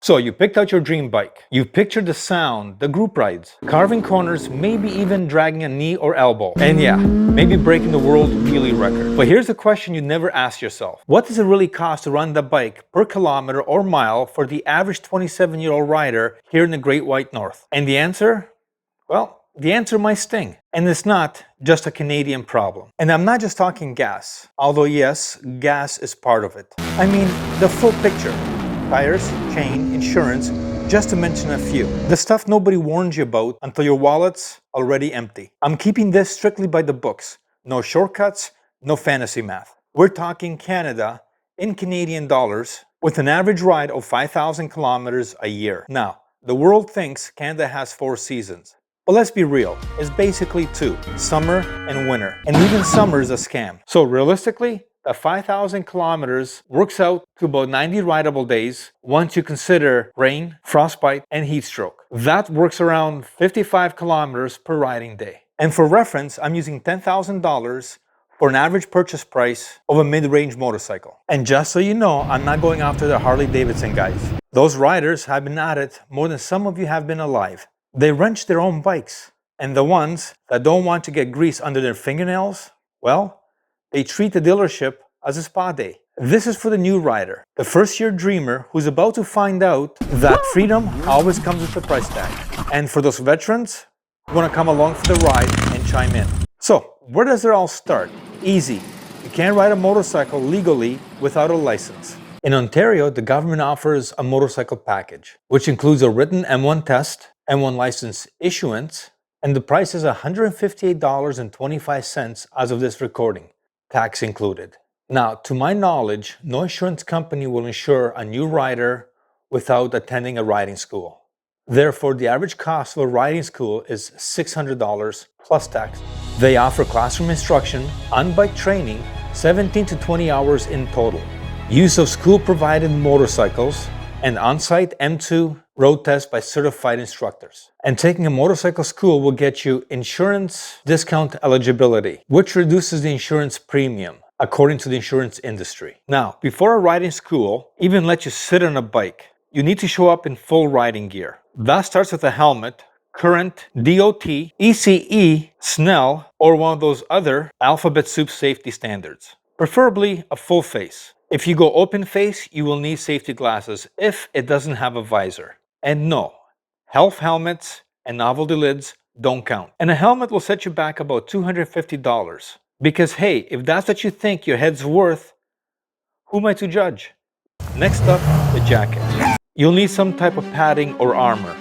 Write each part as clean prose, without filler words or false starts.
So you picked out your dream bike. You pictured the sound, the group rides, carving corners, maybe even dragging a knee or elbow. And yeah, maybe breaking the world wheelie record. But here's the question you never ask yourself. What does it really cost to run the bike per kilometer or mile for the average 27-year-old rider here in the Great White North? And the answer? Well, the answer might sting. And it's not just a Canadian problem. And I'm not just talking gas, although yes, gas is part of it. I mean, the full picture. Tires, chain, insurance, just to mention a few. The stuff nobody warns you about until your wallet's already empty. I'm keeping this strictly by the books. No shortcuts, no fantasy math. We're talking Canada in Canadian dollars with an average ride of 5,000 kilometers a year. Now, the world thinks Canada has 4 seasons. But let's be real, it's basically 2, summer and winter. And even summer is a scam. So realistically, the 5,000 kilometers works out to about 90 rideable days once you consider rain, frostbite, and heat stroke. That works around 55 kilometers per riding day. And for reference, I'm using $10,000 for an average purchase price of a mid-range motorcycle. And just so you know, I'm not going after the Harley Davidson guys. Those riders have been at it more than some of you have been alive. They wrench their own bikes. And the ones that don't want to get grease under their fingernails, well, they treat the dealership as a spa day. This is for the new rider, the first-year dreamer who's about to find out that freedom always comes with a price tag. And for those veterans who want to come along for the ride and chime in. So, where does it all start? Easy. You can't ride a motorcycle legally without a license. In Ontario, the government offers a motorcycle package, which includes a written M1 test, M1 license issuance, and the price is $158.25 as of this recording. Tax included. Now, to my knowledge, no insurance company will insure a new rider without attending a riding school. Therefore, the average cost of a riding school is $600 plus tax. They offer classroom instruction, on-bike training, 17 to 20 hours in total, use of school-provided motorcycles, and on-site M2 road tests by certified instructors. And taking a motorcycle school will get you insurance discount eligibility, which reduces the insurance premium, according to the insurance industry. Now, before a riding school even lets you sit on a bike, you need to show up in full riding gear. That starts with a helmet, current, DOT, ECE, Snell, or one of those other alphabet soup safety standards. Preferably a full face. If you go open face, you will need safety glasses if it doesn't have a visor. And no, health helmets and novelty lids don't count. And a helmet will set you back about $250. Because hey, if that's what you think your head's worth, who am I to judge? Next up, the jacket. You'll need some type of padding or armor.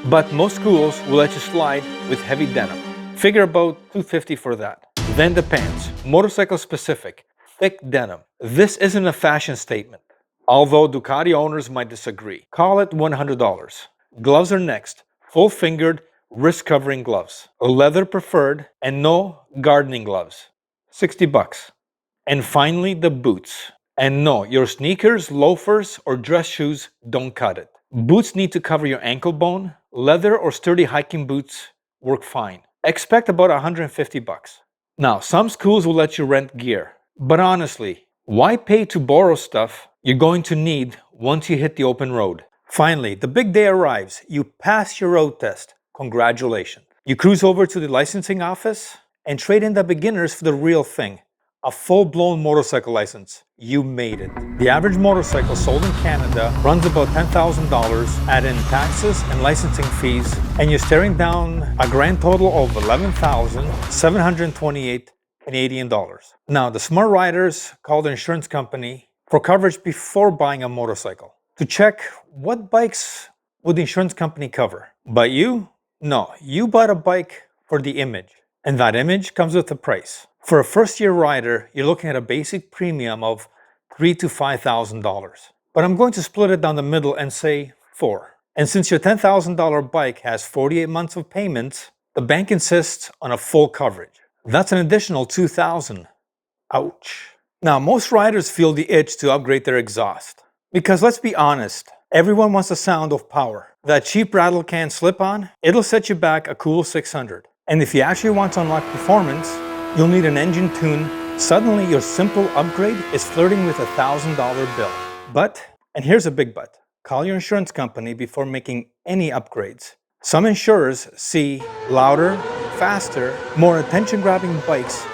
But most schools will let you slide with heavy denim. Figure about $250 for that. Then the pants, motorcycle specific. Thick denim. This isn't a fashion statement, although Ducati owners might disagree. Call it $100. Gloves are next. Full-fingered, wrist-covering gloves. Leather preferred, and no gardening gloves. $60. And finally, the boots. And no, your sneakers, loafers, or dress shoes don't cut it. Boots need to cover your ankle bone. Leather or sturdy hiking boots work fine. Expect about $150. Now, some schools will let you rent gear. But honestly, why pay to borrow stuff you're going to need once you hit the open road? Finally, the big day arrives. You pass your road test. Congratulations. You cruise over to the licensing office and trade in the beginners for the real thing. A full-blown motorcycle license. You made it. The average motorcycle sold in Canada runs about $10,000, add in taxes and licensing fees, and you're staring down a grand total of $11,728 Canadian dollars. Now, the smart riders call the insurance company for coverage before buying a motorcycle to check what bikes would the insurance company cover. But you? No, you bought a bike for the image, and that image comes with a price. For a first-year rider, you're looking at a basic premium of $3,000 to $5,000. But I'm going to split it down the middle and say $4,000. And since your $10,000 bike has 48 months of payments, the bank insists on a full coverage. That's an additional $2,000. Ouch. Now, most riders feel the itch to upgrade their exhaust. Because let's be honest, everyone wants the sound of power. That cheap rattle can slip-on, it'll set you back a cool $600. And if you actually want to unlock performance, you'll need an engine tune. Suddenly, your simple upgrade is flirting with a $1,000 bill. But, and here's a big but, call your insurance company before making any upgrades. Some insurers see louder, faster, more attention-grabbing bikes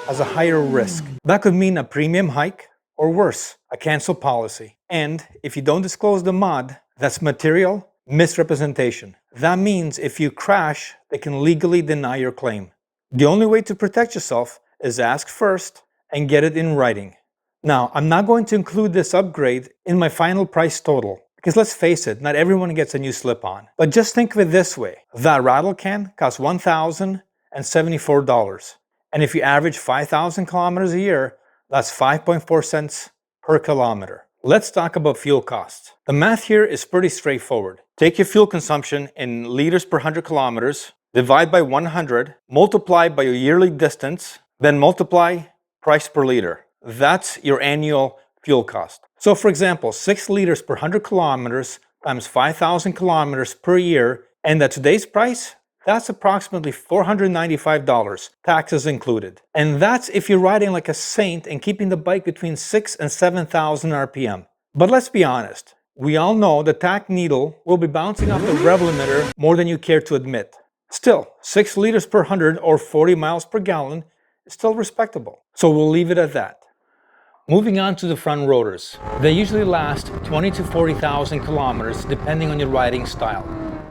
as a higher risk. That could mean a premium hike, or worse, a cancel policy. And if you don't disclose the mod, that's material misrepresentation. That means if you crash, they can legally deny your claim. The only way to protect yourself is ask first and get it in writing. Now, I'm not going to include this upgrade in my final price total, because let's face it, not everyone gets a new slip-on. But just think of it this way. That rattle can costs $1,074. And if you average 5,000 kilometers a year, that's 5.4 cents per kilometer. Let's talk about fuel costs. The math here is pretty straightforward. Take your fuel consumption in liters per 100 kilometers, divide by 100, multiply by your yearly distance, then multiply price per liter. That's your annual fuel cost. So for example, 6 liters per 100 kilometers times 5,000 kilometers per year, and at today's price, that's approximately $495, taxes included. And that's if you're riding like a saint and keeping the bike between 6,000 and 7,000 RPM. But let's be honest, we all know the tack needle will be bouncing off the rev limiter more than you care to admit. Still, 6 liters per 100 or 40 miles per gallon is still respectable. So we'll leave it at that. Moving on to the front rotors. They usually last 20 to 40,000 kilometers depending on your riding style.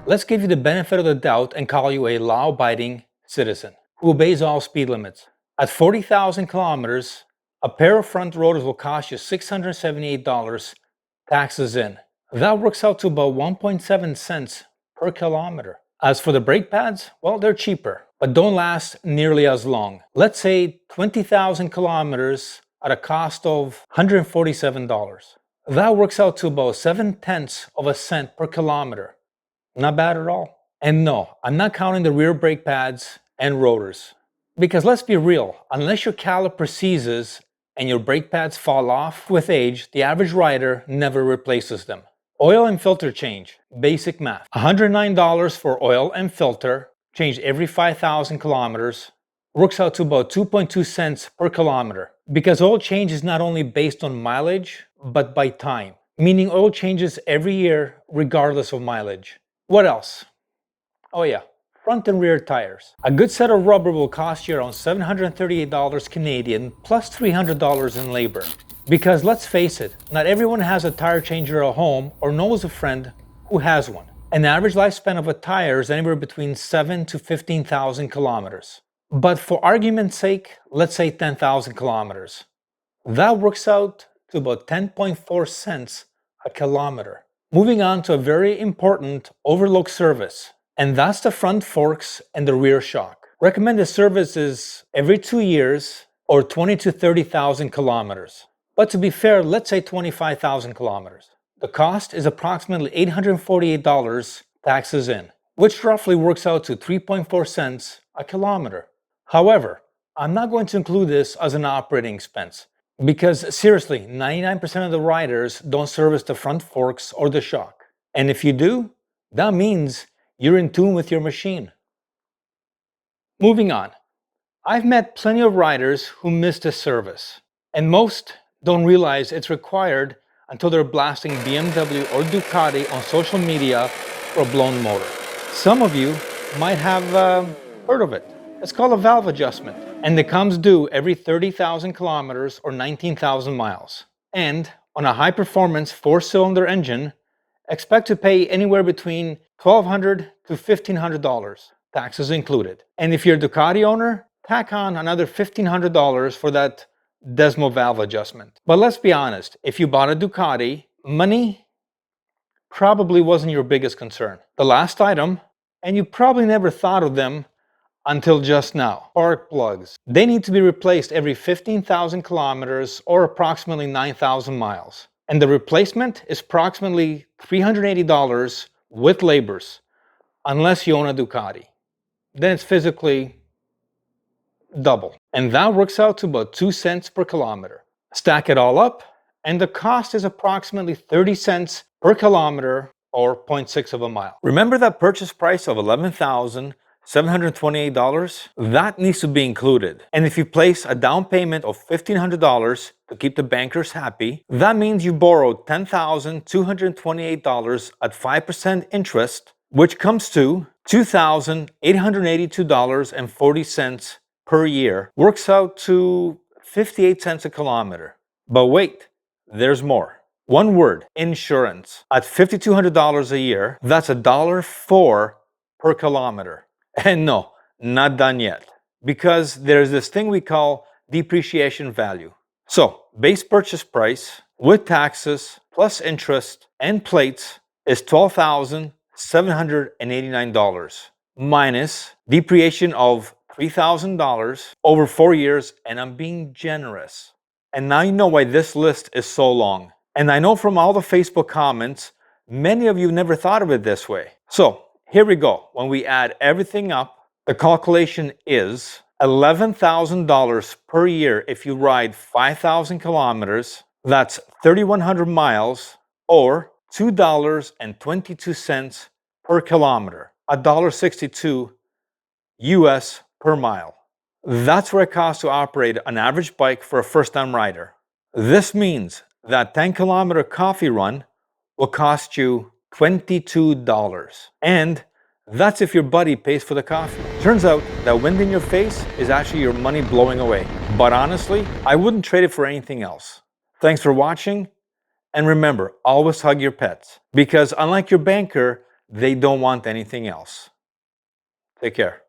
Let's give you the benefit of the doubt and call you a law-abiding citizen who obeys all speed limits. At 40,000 kilometers, a pair of front rotors will cost you $678, taxes in. That works out to about 1.7 cents per kilometer. As for the brake pads, well, they're cheaper, but don't last nearly as long. Let's say 20,000 kilometers at a cost of $147. That works out to about 0.7 of a cent per kilometer. Not bad at all. And no, I'm not counting the rear brake pads and rotors. Because let's be real, unless your caliper seizes and your brake pads fall off with age, the average rider never replaces them. Oil and filter change, basic math. $109 for oil and filter, changed every 5,000 kilometers, works out to about 2.2 cents per kilometer. Because oil change is not only based on mileage, but by time. Meaning oil changes every year regardless of mileage. What else? Oh yeah, front and rear tires. A good set of rubber will cost you around $738 Canadian plus $300 in labor. Because let's face it, not everyone has a tire changer at home or knows a friend who has one. An average lifespan of a tire is anywhere between 7 to 15,000 kilometers. But for argument's sake, let's say 10,000 kilometers. That works out to about 10.4 cents a kilometer. Moving on to a very important overlooked service, and that's the front forks and the rear shock. Recommended service is every 2 years or 20 to 30,000 kilometers. But to be fair, let's say 25,000 kilometers. The cost is approximately $848, taxes in, which roughly works out to 3.4 cents a kilometer. However, I'm not going to include this as an operating expense. Because seriously, 99% of the riders don't service the front forks or the shock. And if you do, that means you're in tune with your machine. Moving on. I've met plenty of riders who miss this service. And most don't realize it's required until they're blasting BMW or Ducati on social media for a blown motor. Some of you might have heard of it. It's called a valve adjustment, and it comes due every 30,000 kilometers or 19,000 miles. And on a high-performance 4-cylinder engine, expect to pay anywhere between $1,200 to $1,500, taxes included. And if you're a Ducati owner, tack on another $1,500 for that Desmo valve adjustment. But let's be honest, if you bought a Ducati, money probably wasn't your biggest concern. The last item, and you probably never thought of them until just now, spark plugs. They need to be replaced every 15,000 kilometers or approximately 9,000 miles. And the replacement is approximately $380 with labors, unless you own a Ducati. Then it's physically double. And that works out to about 2 cents per kilometer. Stack it all up, and the cost is approximately 30 cents per kilometer or 0.6 of a mile. Remember that purchase price of $11,728? That needs to be included. And if you place a down payment of $1,500 to keep the bankers happy. That means you borrowed $10,228 at 5% interest, which comes to $2,882.40 per year. Works out to 58 cents a kilometer. But wait, there's more. One word, insurance. At $5,200 a year, that's $1.04 per kilometer. And no, not done yet. Because there's this thing we call depreciation value. So, base purchase price with taxes plus interest and plates is $12,789 minus depreciation of $3,000 over 4 years, and I'm being generous. And now you know why this list is so long. And I know from all the Facebook comments, many of you never thought of it this way. So here we go. When we add everything up, the calculation is $11,000 per year if you ride 5,000 kilometers. That's 3,100 miles or $2.22 per kilometer, $1.62 US per mile. That's what it costs to operate an average bike for a first-time rider. This means that 10-kilometer coffee run will cost you $22. And that's if your buddy pays for the coffee. Turns out that wind in your face is actually your money blowing away. But honestly, I wouldn't trade it for anything else. Thanks for watching. And remember, always hug your pets. Because unlike your banker, they don't want anything else. Take care.